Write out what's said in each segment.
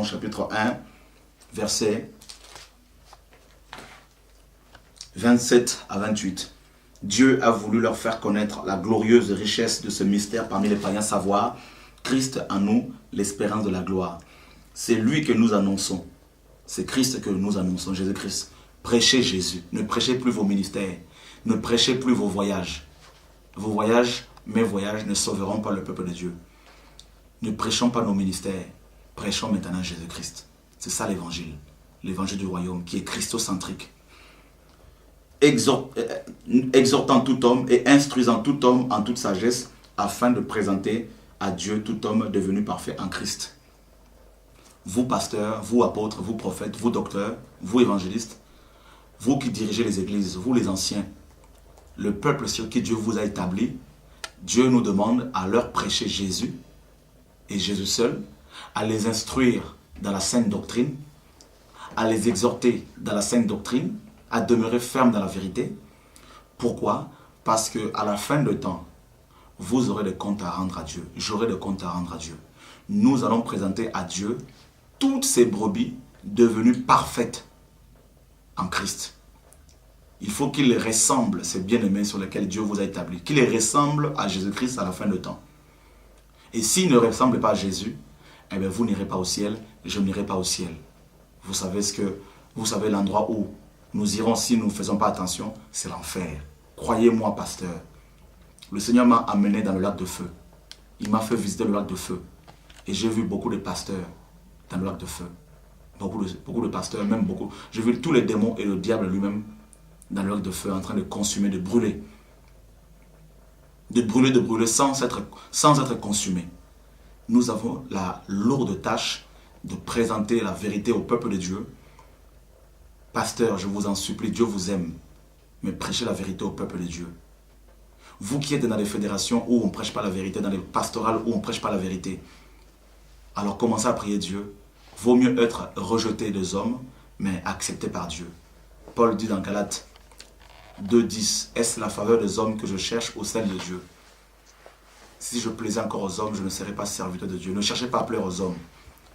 chapitre 1, versets 27 à 28. Dieu a voulu leur faire connaître la glorieuse richesse de ce mystère parmi les païens, savoir Christ en nous, l'espérance de la gloire. C'est lui que nous annonçons. C'est Christ que nous annonçons, Jésus-Christ. Prêchez Jésus. Ne prêchez plus vos ministères. Ne prêchez plus vos voyages. Vos voyages, mes voyages, ne sauveront pas le peuple de Dieu. Ne prêchons pas nos ministères. Prêchons maintenant Jésus-Christ. C'est ça l'évangile. L'évangile du royaume qui est christocentrique. Exhortant tout homme et instruisant tout homme en toute sagesse afin de présenter à Dieu tout homme devenu parfait en Christ. Vous pasteurs, vous apôtres, vous prophètes, vous docteurs, vous évangélistes, vous qui dirigez les églises, vous les anciens, le peuple sur qui Dieu vous a établi, Dieu nous demande à leur prêcher Jésus et Jésus seul, à les instruire dans la sainte doctrine, à les exhorter dans la sainte doctrine, à demeurer ferme dans la vérité. Pourquoi? Parce qu'à la fin de temps, vous aurez des comptes à rendre à Dieu. J'aurai des comptes à rendre à Dieu. Nous allons présenter à Dieu toutes ces brebis devenues parfaites en Christ. Il faut qu'ils ressemblent, ces bien-aimés sur lesquels Dieu vous a établi, qu'ils ressemblent à Jésus-Christ à la fin de temps. Et s'ils ne ressemblent pas à Jésus, eh bien vous n'irez pas au ciel, je n'irai pas au ciel. Vous savez l'endroit où nous irons si nous ne faisons pas attention, c'est l'enfer. Croyez-moi, pasteur. Le Seigneur m'a amené dans le lac de feu. Il m'a fait visiter le lac de feu. Et j'ai vu beaucoup de pasteurs dans le lac de feu. Beaucoup de pasteurs, même beaucoup. J'ai vu tous les démons et le diable lui-même dans le lac de feu en train de consumer, de brûler. De brûler sans être consumé. Nous avons la lourde tâche de présenter la vérité au peuple de Dieu. Pasteur, je vous en supplie, Dieu vous aime, mais prêchez la vérité au peuple de Dieu. Vous qui êtes dans les fédérations où on ne prêche pas la vérité, dans les pastorales où on ne prêche pas la vérité, alors commencez à prier Dieu. Vaut mieux être rejeté des hommes, mais accepté par Dieu. Paul dit dans Galates 2,10, est-ce la faveur des hommes que je cherche ou celle de Dieu? Si je plaisais encore aux hommes, je ne serais pas serviteur de Dieu. Ne cherchez pas à plaire aux hommes.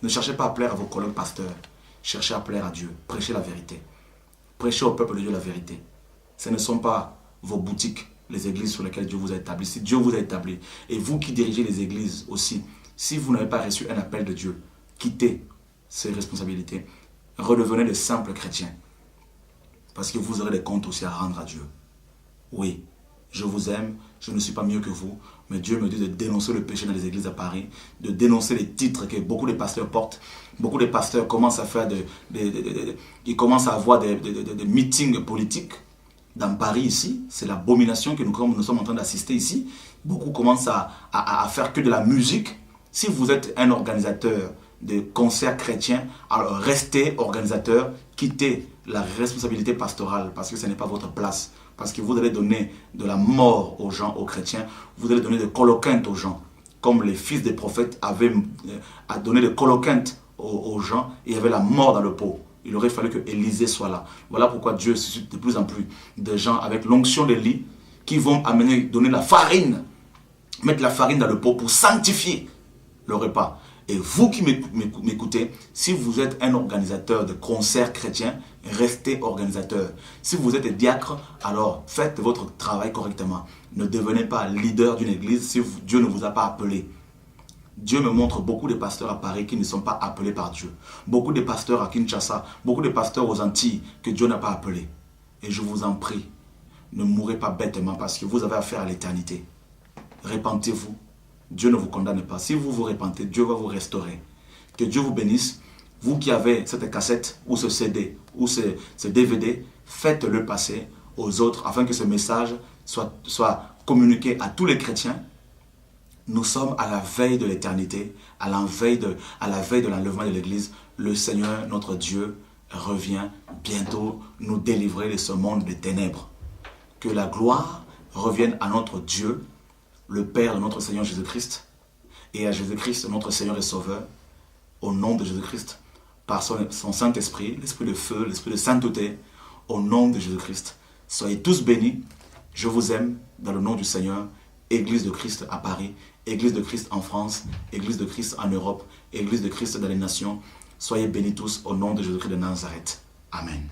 Ne cherchez pas à plaire à vos collègues pasteurs. Cherchez à plaire à Dieu. Prêchez la vérité. Prêchez au peuple de Dieu la vérité. Ce ne sont pas vos boutiques, les églises sur lesquelles Dieu vous a établi. Si Dieu vous a établi, et vous qui dirigez les églises aussi, si vous n'avez pas reçu un appel de Dieu, quittez ces responsabilités. Redevenez de simples chrétiens. Parce que vous aurez des comptes aussi à rendre à Dieu. Oui, je vous aime, je ne suis pas mieux que vous, mais Dieu me dit de dénoncer le péché dans les églises à Paris, de dénoncer les titres que beaucoup de pasteurs portent. Beaucoup de pasteurs commencent à faire ils commencent à avoir des meetings politiques dans Paris ici. C'est l'abomination que nous sommes en train d'assister ici. Beaucoup commencent à faire que de la musique. Si vous êtes un organisateur de concerts chrétiens, alors restez organisateur, quittez la responsabilité pastorale parce que ce n'est pas votre place. Parce que vous allez donner de la mort aux gens, aux chrétiens. Vous allez donner des coloquintes aux gens. Comme les fils des prophètes avaient donné des coloquintes aux gens. Et il y avait la mort dans le pot. Il aurait fallu que Élisée soit là. Voilà pourquoi Dieu suscite de plus en plus de gens avec l'onction d'Élie qui vont donner la farine. Mettre la farine dans le pot pour sanctifier le repas. Et vous qui m'écoutez, si vous êtes un organisateur de concerts chrétiens, restez organisateur. Si vous êtes diacre, alors faites votre travail correctement. Ne devenez pas leader d'une église si Dieu ne vous a pas appelé. Dieu me montre beaucoup de pasteurs à Paris qui ne sont pas appelés par Dieu. Beaucoup de pasteurs à Kinshasa, beaucoup de pasteurs aux Antilles que Dieu n'a pas appelés. Et je vous en prie, ne mourrez pas bêtement parce que vous avez affaire à l'éternité. Repentez-vous. Dieu ne vous condamne pas. Si vous vous repentez, Dieu va vous restaurer. Que Dieu vous bénisse. Vous qui avez cette cassette ou ce CD ou ce DVD, faites-le passer aux autres afin que ce message soit communiqué à tous les chrétiens. Nous sommes à la veille de l'éternité, à la veille de l'enlèvement de l'Église. Le Seigneur, notre Dieu, revient bientôt nous délivrer de ce monde des ténèbres. Que la gloire revienne à notre Dieu, le Père de notre Seigneur Jésus-Christ, et à Jésus-Christ, notre Seigneur et Sauveur, au nom de Jésus-Christ, par son Saint-Esprit, l'Esprit de feu, l'Esprit de sainteté, au nom de Jésus-Christ. Soyez tous bénis. Je vous aime dans le nom du Seigneur, Église de Christ à Paris, Église de Christ en France, Église de Christ en Europe, Église de Christ dans les nations. Soyez bénis tous au nom de Jésus-Christ de Nazareth. Amen.